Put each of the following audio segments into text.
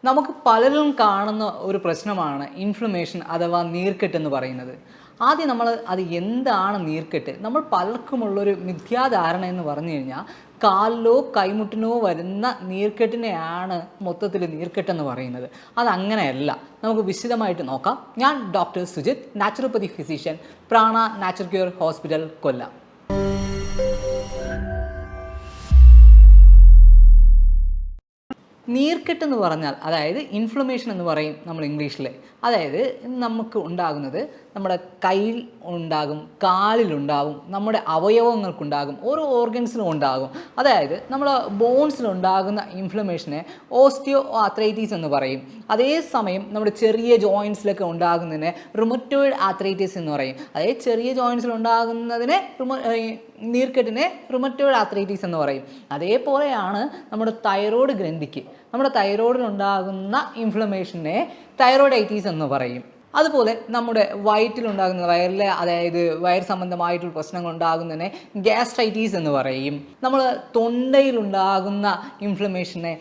നമുക്ക് പലരും കാണുന്ന ഒരു പ്രശ്നമാണ് ഇൻഫ്ലമേഷൻ അഥവാ നീർക്കെട്ട് എന്ന് പറയുന്നത്. ആദ്യം നമ്മൾ അത് എന്താണ് നീർക്കെട്ട്? നമ്മൾ പലർക്കുമുള്ളൊരു മിഥ്യാധാരണ എന്ന് പറഞ്ഞു കഴിഞ്ഞാൽ കാലിലോ കൈമുട്ടിനോ വരുന്ന നീർക്കെട്ടിനെയാണ് മൊത്തത്തിൽ നീർക്കെട്ടെന്ന് പറയുന്നത്. അതങ്ങനെയല്ല. നമുക്ക് വിശദമായിട്ട് നോക്കാം. ഞാൻ doctor Sujith, naturopathy physician, Prana natural cure hospital, Kollam. നീർക്കെട്ട് എന്ന് പറഞ്ഞാൽ അതായത് ഇൻഫ്ലമേഷൻ എന്ന് പറയും നമ്മൾ ഇംഗ്ലീഷിൽ. അതായത് നമുക്ക് ഉണ്ടാകുന്നത് നമ്മുടെ കയ്യിൽ ഉണ്ടാകും, കാലിലുണ്ടാകും, നമ്മുടെ അവയവങ്ങൾക്കുണ്ടാകും, ഓരോ ഓർഗൻസിലും ഉണ്ടാകും. അതായത് നമ്മൾ ബോൺസിലുണ്ടാകുന്ന ഇൻഫ്ലമേഷനെ ഓസ്റ്റിയോ ആർത്രൈറ്റീസ് എന്ന് പറയും. അതേസമയം നമ്മുടെ ചെറിയ ജോയിൻസിലൊക്കെ ഉണ്ടാകുന്നതിനെ റുമറ്റോയിഡ് ആർത്രൈറ്റീസ് എന്ന് പറയും. അതായത് ചെറിയ ജോയിൻസിൽ ഉണ്ടാകുന്നതിനെ നീർക്കെട്ടിനെ റുമറ്റോയിഡ് ആർത്രൈറ്റീസ് എന്ന് പറയും. അതേപോലെയാണ് നമ്മുടെ തൈറോയ്ഡ് ഗ്രന്ഥിക്ക്, നമ്മുടെ തൈറോയിഡിലുണ്ടാകുന്ന ഇൻഫ്ലമേഷനെ തൈറോയ്ഡൈറ്റീസ് എന്ന് പറയും. അതുപോലെ നമ്മുടെ വയറ്റിലുണ്ടാകുന്ന വയറിലെ അതായത് വയർ സംബന്ധമായിട്ടുള്ള പ്രശ്നങ്ങൾ ഉണ്ടാകുന്നതിനെ ഗ്യാസ്ട്രൈറ്റീസ് എന്ന് പറയും. നമ്മൾ തൊണ്ടയിലുണ്ടാകുന്ന ഇൻഫ്ലമേഷനെ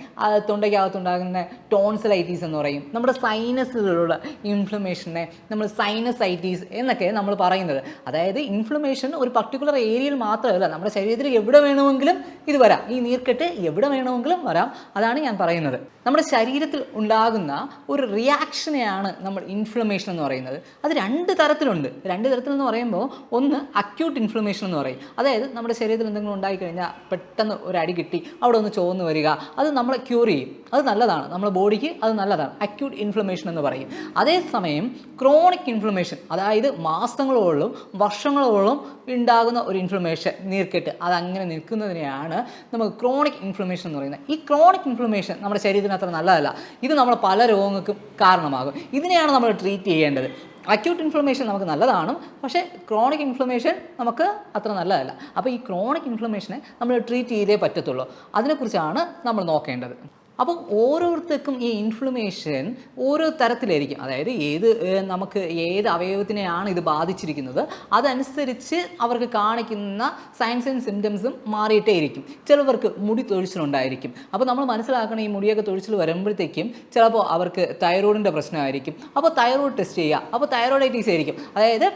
തൊണ്ടയ്ക്കകത്തുണ്ടാകുന്ന ടോൺസിലൈറ്റീസ് എന്ന് പറയും. നമ്മുടെ സൈനസിലുള്ള ഇൻഫ്ലമേഷനെ നമ്മൾ സൈനസൈറ്റീസ് എന്നൊക്കെ നമ്മൾ പറയുന്നത്. അതായത് ഇൻഫ്ലമേഷൻ ഒരു പർട്ടിക്കുലർ ഏരിയയിൽ മാത്രമല്ല, നമ്മുടെ ശരീരത്തിൽ എവിടെ വേണമെങ്കിലും ഇത് വരാം. ഈ നീർക്കെട്ട് എവിടെ വേണമെങ്കിലും വരാം. അതാണ് ഞാൻ പറയുന്നത്. നമ്മുടെ ശരീരത്തിൽ ഉണ്ടാകുന്ന ഒരു റിയാക്ഷനെയാണ് നമ്മൾ ഇൻഫ്ലമേഷൻ എന്ന് പറയുന്നത്. അത് രണ്ട് തരത്തിലുണ്ട്. രണ്ട് തരത്തിലെന്ന് പറയുമ്പോൾ ഒന്ന് അക്യൂട്ട് ഇൻഫ്ലമേഷൻ എന്ന് പറയും. അതായത് നമ്മുടെ ശരീരത്തിൽ എന്തെങ്കിലും ഉണ്ടായിക്കഴിഞ്ഞാൽ പെട്ടെന്ന് ഒരു അടി കിട്ടി അവിടെ ഒന്ന് ചുവന്ന് വരിക, അത് നമ്മളെ ക്യൂർ ചെയ്യും. അത് നല്ലതാണ്, നമ്മുടെ ബോഡിക്ക് അത് നല്ലതാണ്. അക്യൂട്ട് ഇൻഫ്ലമേഷൻ എന്ന് പറയും. അതേസമയം ക്രോണിക് ഇൻഫ്ലമേഷൻ, അതായത് മാസങ്ങളോളം വർഷങ്ങളോളം ഉണ്ടാകുന്ന ഒരു ഇൻഫ്ലമേഷൻ, നീർക്കെട്ട്, അതങ്ങനെ നിൽക്കുന്നതിനെയാണ് നമുക്ക് ക്രോണിക് ഇൻഫ്ലമേഷൻ എന്ന് പറയുന്നത്. ഈ ക്രോണിക് ഇൻഫ്ലമേഷൻ നമ്മുടെ ശരീരത്തിന് അത്ര നല്ലതല്ല. ഇത് നമ്മളെ പല രോഗങ്ങൾക്കും കാരണമാകും. ഇതിനെയാണ് നമ്മൾ ട്രീറ്റ് ചെയ്യേണ്ടത്. അക്യൂട്ട് ഇൻഫ്ലമേഷൻ നമുക്ക് നല്ലതാണ്, പക്ഷേ ക്രോണിക് ഇൻഫ്ലമേഷൻ നമുക്ക് അത്ര നല്ലതല്ല. അപ്പോൾ ഈ ക്രോണിക് ഇൻഫ്ലമേഷനെ നമ്മൾ ട്രീറ്റ് ചെയ്തേ പറ്റത്തുള്ളൂ. അതിനെക്കുറിച്ചാണ് നമ്മൾ നോക്കേണ്ടത്. അപ്പം ഓരോരുത്തർക്കും ഈ ഇൻഫ്ലമേഷൻ ഓരോ തരത്തിലായിരിക്കും. അതായത് നമുക്ക് ഏത് അവയവത്തിനെയാണ് ഇത് ബാധിച്ചിരിക്കുന്നത് അതനുസരിച്ച് അവർക്ക് കാണിക്കുന്ന സൈൻസ് ആൻഡ് സിംറ്റംസും മാറിയിട്ടേ ഇരിക്കും. ചിലവർക്ക് മുടി തൊഴിച്ചിലുണ്ടായിരിക്കും. അപ്പോൾ നമ്മൾ മനസ്സിലാക്കണം, ഈ മുടിയൊക്കെ തൊഴിച്ചിൽ വരുമ്പോഴത്തേക്കും ചിലപ്പോൾ അവർക്ക് തൈറോയിഡിൻ്റെ പ്രശ്നമായിരിക്കും. അപ്പോൾ തൈറോയിഡ് ടെസ്റ്റ് ചെയ്യുക. അപ്പോൾ തൈറോയിഡൈറ്റീസ് ആയിരിക്കും. അതായത്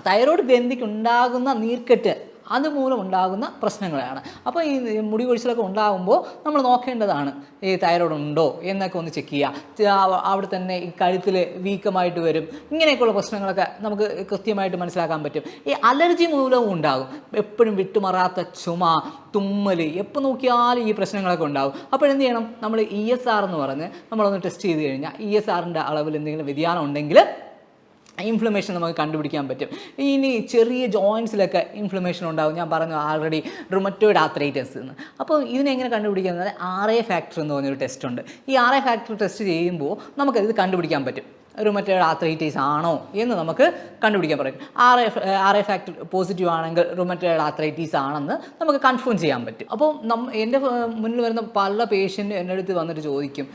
തൈറോയ്ഡ് ഗ്രന്ഥിക്കുണ്ടാകുന്ന നീർക്കെട്ട് അതുമൂലം ഉണ്ടാകുന്ന പ്രശ്നങ്ങളാണ്. അപ്പോൾ ഈ മുടി കൊഴിച്ചിലൊക്കെ ഉണ്ടാകുമ്പോൾ നമ്മൾ നോക്കേണ്ടതാണ് ഈ തൈറോയ്ഡ് ഉണ്ടോ എന്നൊക്കെ ഒന്ന് ചെക്ക് ചെയ്യുക. അവിടെ തന്നെ ഈ കഴുത്തിൽ വീക്കമായിട്ട് വരും. ഇങ്ങനെയൊക്കെയുള്ള പ്രശ്നങ്ങളൊക്കെ നമുക്ക് കൃത്യമായിട്ട് മനസ്സിലാക്കാൻ പറ്റും. ഈ അലർജി മൂലവും ഉണ്ടാകും. എപ്പോഴും വിട്ടുമാറാത്ത ചുമ, തുമ്മൽ, എപ്പോൾ നോക്കിയാലും ഈ പ്രശ്നങ്ങളൊക്കെ ഉണ്ടാകും. അപ്പോൾ എന്ത് ചെയ്യണം? നമ്മൾ ESR എന്ന് പറഞ്ഞ് നമ്മളൊന്ന് ടെസ്റ്റ് ചെയ്ത് കഴിഞ്ഞാൽ ESRൻ്റെ അളവിൽ എന്തെങ്കിലും വ്യതിയാനം ഉണ്ടെങ്കിൽ ഇൻഫ്ലമേഷൻ നമുക്ക് കണ്ടുപിടിക്കാൻ പറ്റും. ഇനി ചെറിയ ജോയിൻസിലൊക്കെ ഇൻഫ്ലമേഷൻ ഉണ്ടാകും. ഞാൻ പറഞ്ഞു ആൾറെഡി റുമറ്റോയിഡ് ആർത്രൈറ്റിസ് എന്ന്. അപ്പോൾ ഇതിനെങ്ങനെ കണ്ടുപിടിക്കുന്നത്? RA ഫാക്ടർ എന്ന് പറഞ്ഞൊരു ടെസ്റ്റ് ഉണ്ട്. ഈ RA ഫാക്ടർ ടെസ്റ്റ് ചെയ്യുമ്പോൾ നമുക്കത് കണ്ടുപിടിക്കാൻ പറ്റും. റുമറ്റോയിഡ് ആർത്രൈറ്റിസ് ആണോ എന്ന് നമുക്ക് കണ്ടുപിടിക്കാൻ പറയും. RA ഫാക്ടർ പോസിറ്റീവ് ആണെങ്കിൽ റുമറ്റോയിഡ് ആർത്രൈറ്റിസ് ആണെന്ന് നമുക്ക് കൺഫേം ചെയ്യാൻ പറ്റും. അപ്പോൾ എൻ്റെ മുന്നിൽ വരുന്ന പല പേഷ്യൻറ്റും എൻ്റെ അടുത്ത് വന്നിട്ട് ചോദിക്കും,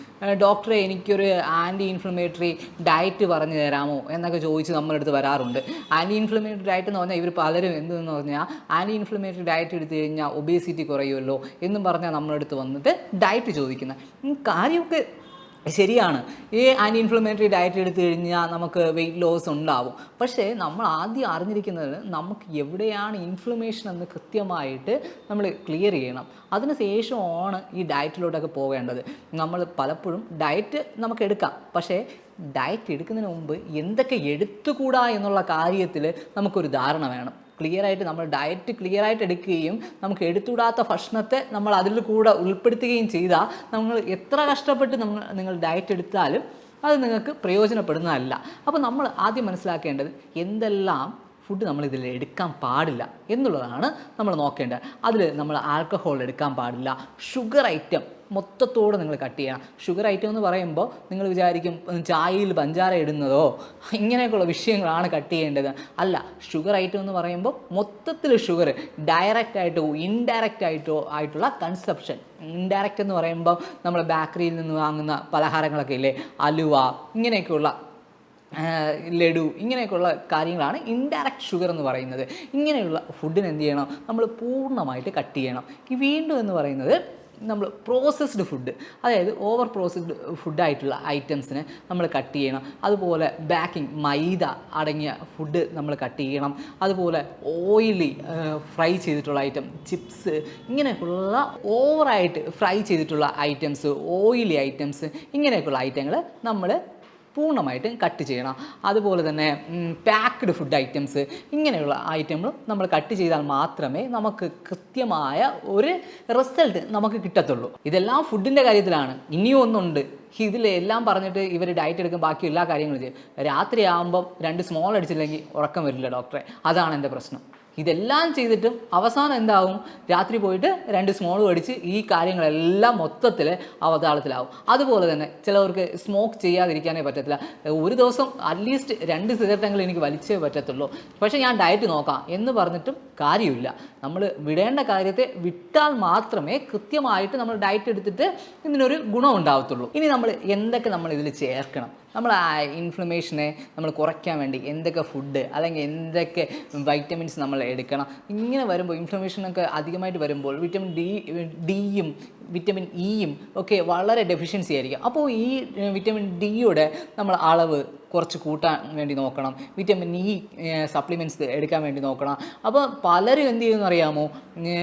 ഡോക്ടറെ എനിക്കൊരു ആൻറ്റി ഇൻഫ്ലമേറ്ററി ഡയറ്റ് പറഞ്ഞു തരാമോ എന്നൊക്കെ ചോദിച്ച് നമ്മുടെ അടുത്ത് വരാറുണ്ട്. ആൻറ്റി ഇൻഫ്ലമേറ്ററി ഡയറ്റ് എന്ന് പറഞ്ഞാൽ ഇവർ പലരും എന്തെന്ന് പറഞ്ഞാൽ ആൻറ്റി ഇൻഫ്ലമേറ്ററി ഡയറ്റ് എടുത്തു കഴിഞ്ഞാൽ ഒബേസിറ്റി കുറയുമല്ലോ എന്നും പറഞ്ഞാൽ നമ്മുടെ അടുത്ത് വന്നിട്ട് ഡയറ്റ് ചോദിക്കുന്നത്. കാര്യമൊക്കെ ശരിയാണ്. ഈ ആൻറ്റി ഇൻഫ്ലമേറ്ററി ഡയറ്റ് എടുത്തു കഴിഞ്ഞാൽ നമുക്ക് വെയിറ്റ് ലോസ് ഉണ്ടാവും. പക്ഷേ നമ്മൾ ആദ്യം അറിഞ്ഞിരിക്കുന്നത് നമുക്ക് എവിടെയാണ് ഇൻഫ്ലമേഷൻ എന്ന് കൃത്യമായിട്ട് നമ്മൾ ക്ലിയർ ചെയ്യണം. അതിന് ശേഷമാണ് ഈ ഡയറ്റിലോട്ടൊക്കെ പോകേണ്ടത്. നമ്മൾ പലപ്പോഴും ഡയറ്റ് നമുക്ക് എടുക്കാം, പക്ഷേ ഡയറ്റ് എടുക്കുന്നതിന് മുമ്പ് എന്തൊക്കെ എടുത്തുകൂടാ എന്നുള്ള കാര്യത്തിൽ നമുക്കൊരു ധാരണ വേണം. ക്ലിയറായിട്ട് നമ്മൾ ഡയറ്റ് ക്ലിയറായിട്ട് എടുക്കുകയും നമുക്ക് എടുത്തുകൂടാത്ത ഭക്ഷണത്തെ നമ്മൾ അതിൽ കൂടെ ഉൾപ്പെടുത്തുകയും ചെയ്താൽ നമ്മൾ എത്ര കഷ്ടപ്പെട്ട് നിങ്ങൾ ഡയറ്റ് എടുത്താലും അത് നിങ്ങൾക്ക് പ്രയോജനപ്പെടുന്നതല്ല. അപ്പോൾ നമ്മൾ ആദ്യം മനസ്സിലാക്കേണ്ടത് എന്തെല്ലാം ഫുഡ് നമ്മൾ ഇതിൽ എടുക്കാൻ പാടില്ല എന്നുള്ളതാണ് നമ്മൾ നോക്കേണ്ടത്. അതിൽ നമ്മൾ ആൽക്കഹോൾ എടുക്കാൻ പാടില്ല. ഷുഗർ ഐറ്റം മൊത്തത്തോടെ നിങ്ങൾ കട്ട് ചെയ്യണം. ഷുഗർ ഐറ്റം എന്ന് പറയുമ്പോൾ നിങ്ങൾ വിചാരിക്കും ചായയിൽ പഞ്ചാര ഇടുന്നതോ ഇങ്ങനെയൊക്കെയുള്ള വിഷയങ്ങളാണ് കട്ട് ചെയ്യേണ്ടത്. അല്ല, ഷുഗർ ഐറ്റം എന്ന് പറയുമ്പോൾ മൊത്തത്തിൽ ഷുഗർ ഡയറക്റ്റായിട്ടോ ഇൻഡയറക്റ്റായിട്ടോ ആയിട്ടുള്ള കൺസപ്ഷൻ. ഇൻഡയറക്റ്റ് എന്ന് പറയുമ്പോൾ നമ്മൾ ബേക്കറിയിൽ നിന്ന് വാങ്ങുന്ന പലഹാരങ്ങളൊക്കെ ഇല്ലേ, അലുവ, ഇങ്ങനെയൊക്കെയുള്ള ലഡു, ഇങ്ങനെയൊക്കെയുള്ള കാര്യങ്ങളാണ് ഇൻഡയറക്റ്റ് ഷുഗർ എന്ന് പറയുന്നത്. ഇങ്ങനെയുള്ള ഫുഡിന് എന്ത് ചെയ്യണം? നമ്മൾ പൂർണ്ണമായിട്ട് കട്ട് ചെയ്യണം. ഈ വീണ്ടും എന്ന് പറയുന്നത് നമ്മൾ പ്രോസസ്ഡ് ഫുഡ്, അതായത് ഓവർ പ്രോസസ്ഡ് ഫുഡായിട്ടുള്ള ഐറ്റംസിനെ നമ്മൾ കട്ട് ചെയ്യണം. അതുപോലെ ബേക്കിംഗ്, മൈദ അടങ്ങിയ ഫുഡ് നമ്മൾ കട്ട് ചെയ്യണം. അതുപോലെ ഓയിലി ഫ്രൈ ചെയ്തിട്ടുള്ള ഐറ്റം, ചിപ്സ്, ഇങ്ങനെയൊക്കെയുള്ള ഓവറായിട്ട് ഫ്രൈ ചെയ്തിട്ടുള്ള ഐറ്റംസ്, ഓയിലി ഐറ്റംസ്, ഇങ്ങനെയൊക്കെയുള്ള ഐറ്റങ്ങൾ നമ്മൾ പൂർണ്ണമായിട്ടും കട്ട് ചെയ്യണം. അതുപോലെ തന്നെ പാക്ക്ഡ് ഫുഡ് ഐറ്റംസ്, ഇങ്ങനെയുള്ള ഐറ്റങ്ങൾ നമ്മൾ കട്ട് ചെയ്താൽ മാത്രമേ നമുക്ക് കൃത്യമായ ഒരു റിസൾട്ട് നമുക്ക് കിട്ടത്തുള്ളൂ. ഇതെല്ലാം ഫുഡിൻ്റെ കാര്യത്തിലാണ്. ഇനിയും ഒന്നുണ്ട്, ഇതിലെല്ലാം പറഞ്ഞിട്ട് ഇവർ ഡയറ്റ് എടുക്കും, ബാക്കി എല്ലാ കാര്യങ്ങളും ചെയ്യും. രാത്രിയാകുമ്പം 2 സ്മോൾ അടിച്ചില്ലെങ്കിൽ ഉറക്കം വരില്ല ഡോക്ടറെ, അതാണ് എൻ്റെ പ്രശ്നം. ഇതെല്ലാം ചെയ്തിട്ടും അവസാനം എന്താവും, രാത്രി പോയിട്ട് 2 സ്മോൾ അടിച്ച് ഈ കാര്യങ്ങളെല്ലാം മൊത്തത്തിൽ അവതാളത്തിലാവും. അതുപോലെ തന്നെ ചിലവർക്ക് സ്മോക്ക് ചെയ്യാതിരിക്കാനേ പറ്റത്തില്ല. ഒരു ദിവസം അറ്റ്ലീസ്റ്റ് 2 സിഗരറ്റെങ്കിലും എനിക്ക് വലിച്ചേ പറ്റത്തുള്ളൂ, പക്ഷേ ഞാൻ ഡയറ്റ് നോക്കാം എന്ന് പറഞ്ഞിട്ടും കാര്യമില്ല. നമ്മൾ വിടേണ്ട കാര്യത്തെ വിട്ടാൽ മാത്രമേ കൃത്യമായിട്ട് നമ്മൾ ഡയറ്റ് എടുത്തിട്ട് ഇതിനൊരു ഗുണം ഉണ്ടാവത്തുള്ളൂ. ഇനി എന്തൊക്കെ നമ്മൾ ഇതിൽ ചേർക്കണം, നമ്മൾ ആ ഇൻഫ്ലമേഷനെ നമ്മൾ കുറയ്ക്കാൻ വേണ്ടി എന്തൊക്കെ ഫുഡ് അല്ലെങ്കിൽ എന്തൊക്കെ വൈറ്റമിൻസ് നമ്മൾ എടുക്കണം. ഇങ്ങനെ വരുമ്പോൾ ഇൻഫ്ലമേഷനൊക്കെ അധികമായിട്ട് വരുമ്പോൾ വിറ്റമിൻ ഡിയും വിറ്റമിൻ ഇയും ഒക്കെ വളരെ ഡെഫിഷ്യൻസി ആയിരിക്കും. അപ്പോൾ ഈ വിറ്റമിൻ ഡിയുടെ നമ്മൾ അളവ് കുറച്ച് കൂട്ടാൻ വേണ്ടി നോക്കണം. വിറ്റമിൻ ഇ സപ്ലിമെൻറ്റ്സ് എടുക്കാൻ വേണ്ടി നോക്കണം. അപ്പോൾ പലരും എന്ത് ചെയ്യുമെന്ന് അറിയാമോ,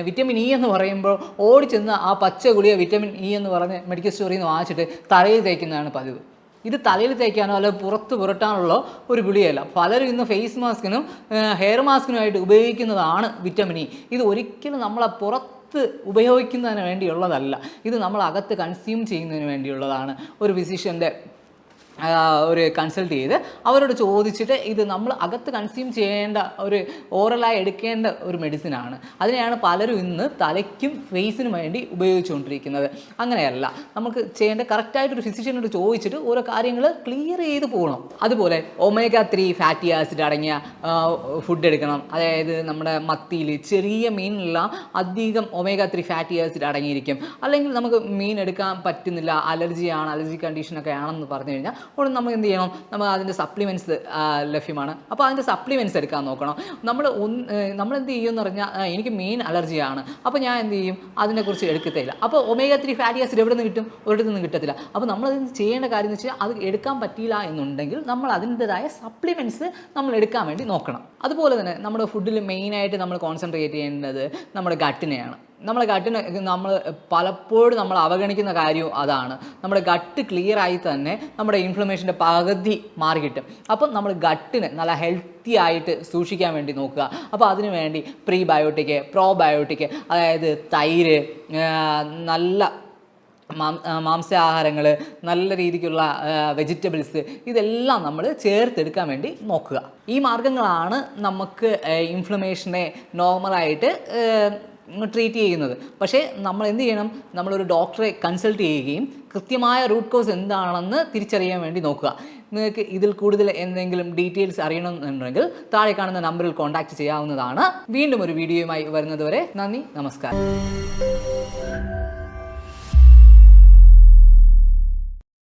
വിറ്റമിൻ ഇ എന്ന് പറയുമ്പോൾ ഓടിച്ചെന്ന് ആ പച്ച ഗുളിക വിറ്റമിൻ ഇ എന്ന് പറഞ്ഞ് മെഡിക്കൽ സ്റ്റോറിൽ നിന്ന് വാങ്ങിച്ചിട്ട് തലയിൽ തേക്കുന്നതാണ് പതിവ്. ഇത് തലയിൽ തേക്കാനോ അല്ലെങ്കിൽ പുറത്ത് പുരട്ടാനുള്ള ഒരു ഗുളികയല്ല. പലരും ഇന്ന് ഫേസ് മാസ്കിനും ഹെയർ മാസ്കിനുമായിട്ട് ഉപയോഗിക്കുന്നതാണ് വിറ്റമിൻ ഇ. ഇത് ഒരിക്കലും നമ്മളെ പുറത്ത് ഉപയോഗിക്കുന്നതിന് വേണ്ടിയുള്ളതല്ല, ഇത് നമ്മൾ അകത്ത് കൺസ്യൂം ചെയ്യുന്നതിന് വേണ്ടിയുള്ളതാണ്. ഒരു ഫിസിഷ്യൻ്റെ ഒരു കൺസൾട്ട് ചെയ്ത് അവരോട് ചോദിച്ചിട്ട് ഇത് നമ്മൾ അകത്ത് കൺസ്യൂം ചെയ്യേണ്ട ഒരു ഓറലായി എടുക്കേണ്ട ഒരു മെഡിസിനാണ്. അതിനെയാണ് പലരും ഇന്ന് തലയ്ക്കും ഫേസിനും വേണ്ടി ഉപയോഗിച്ചുകൊണ്ടിരിക്കുന്നത്. അങ്ങനെയല്ല, നമുക്ക് ചെയ്യേണ്ട കറക്റ്റായിട്ടൊരു ഫിസിഷ്യനോട് ചോദിച്ചിട്ട് ഓരോ കാര്യങ്ങൾ ക്ലിയർ ചെയ്ത് പോകണം. അതുപോലെ ഒമേഗ 3 ഫാറ്റി ആസിഡ് അടങ്ങിയ ഫുഡ് എടുക്കണം. അതായത് നമ്മുടെ മത്തിയിൽ, ചെറിയ മീനിലെല്ലാം അധികം ഒമേഗ 3 ഫാറ്റി ആസിഡ് അടങ്ങിയിരിക്കും. അല്ലെങ്കിൽ നമുക്ക് മീൻ എടുക്കാൻ പറ്റുന്നില്ല, അലർജി കണ്ടീഷനൊക്കെ ആണെന്ന് പറഞ്ഞു കഴിഞ്ഞാൽ ഉടനെ നമ്മൾ എന്ത് ചെയ്യണം, നമ്മൾ അതിൻ്റെ സപ്ലിമെൻറ്റ്സ് ലഭ്യമാണ്. അപ്പോൾ അതിൻ്റെ സപ്ലിമെൻറ്റ്സ് എടുക്കാൻ നോക്കണം. നമ്മളെന്ത് ചെയ്യുമെന്ന് പറഞ്ഞാൽ എനിക്ക് മീൻ അലർജിയാണ്, അപ്പോൾ ഞാൻ എന്ത് ചെയ്യും, അതിനെക്കുറിച്ച് എടുക്കത്തില്ല. അപ്പോൾ ഒമേഗ 3 ഫാറ്റി ആസിഡ് എവിടെ നിന്ന് കിട്ടും, ഒരിടത്തു നിന്ന് കിട്ടത്തില്ല. അപ്പോൾ നമ്മളത് ചെയ്യേണ്ട കാര്യം എന്ന് വെച്ചാൽ അത് എടുക്കാൻ പറ്റിയില്ല എന്നുണ്ടെങ്കിൽ നമ്മൾ അതിൻ്റെതായ സപ്ലിമെൻറ്റ്സ് നമ്മൾ എടുക്കാൻ വേണ്ടി നോക്കണം. അതുപോലെ തന്നെ നമ്മുടെ ഫുഡിൽ മെയിനായിട്ട് നമ്മൾ കോൺസെൻട്രേറ്റ് ചെയ്യേണ്ടത് നമ്മുടെ ഗട്ടിനെയാണ്. നമ്മളെ ഗട്ടിന് പലപ്പോഴും നമ്മൾ അവഗണിക്കുന്ന കാര്യവും അതാണ്. നമ്മുടെ ഗട്ട് ക്ലിയർ ആയി തന്നെ നമ്മുടെ ഇൻഫ്ലമേഷൻ്റെ പകുതി മാറി കിട്ടും. അപ്പം നമ്മൾ ഗട്ടിനെ നല്ല ഹെൽത്തി ആയിട്ട് സൂക്ഷിക്കാൻ വേണ്ടി നോക്കുക. അപ്പോൾ അതിനു വേണ്ടി പ്രീബയോട്ടിക്, പ്രോബയോട്ടിക്, അതായത് തൈര്, നല്ല മാംസാഹാരങ്ങൾ, നല്ല രീതിക്കുള്ള വെജിറ്റബിൾസ്, ഇതെല്ലാം നമ്മൾ ചേർത്തെടുക്കാൻ വേണ്ടി നോക്കുക. ഈ മാർഗങ്ങളാണ് നമുക്ക് ഇൻഫ്ലമേഷനെ നോർമലായിട്ട് ട്രീറ്റ് ചെയ്യുന്നത്. പക്ഷേ നമ്മൾ എന്ത് ചെയ്യണം, നമ്മളൊരു ഡോക്ടറെ കൺസൾട്ട് ചെയ്യുകയും കൃത്യമായ റൂട്ട് കോസ് എന്താണെന്ന് തിരിച്ചറിയാൻ വേണ്ടി നോക്കുക. നിങ്ങൾക്ക് ഇതിൽ കൂടുതൽ എന്തെങ്കിലും ഡീറ്റെയിൽസ് അറിയണമെന്നുണ്ടെങ്കിൽ താഴെ കാണുന്ന നമ്പറിൽ കോൺടാക്റ്റ് ചെയ്യാവുന്നതാണ്. വീണ്ടും ഒരു വീഡിയോയുമായി വരുന്നതുവരെ നന്ദി, നമസ്കാരം.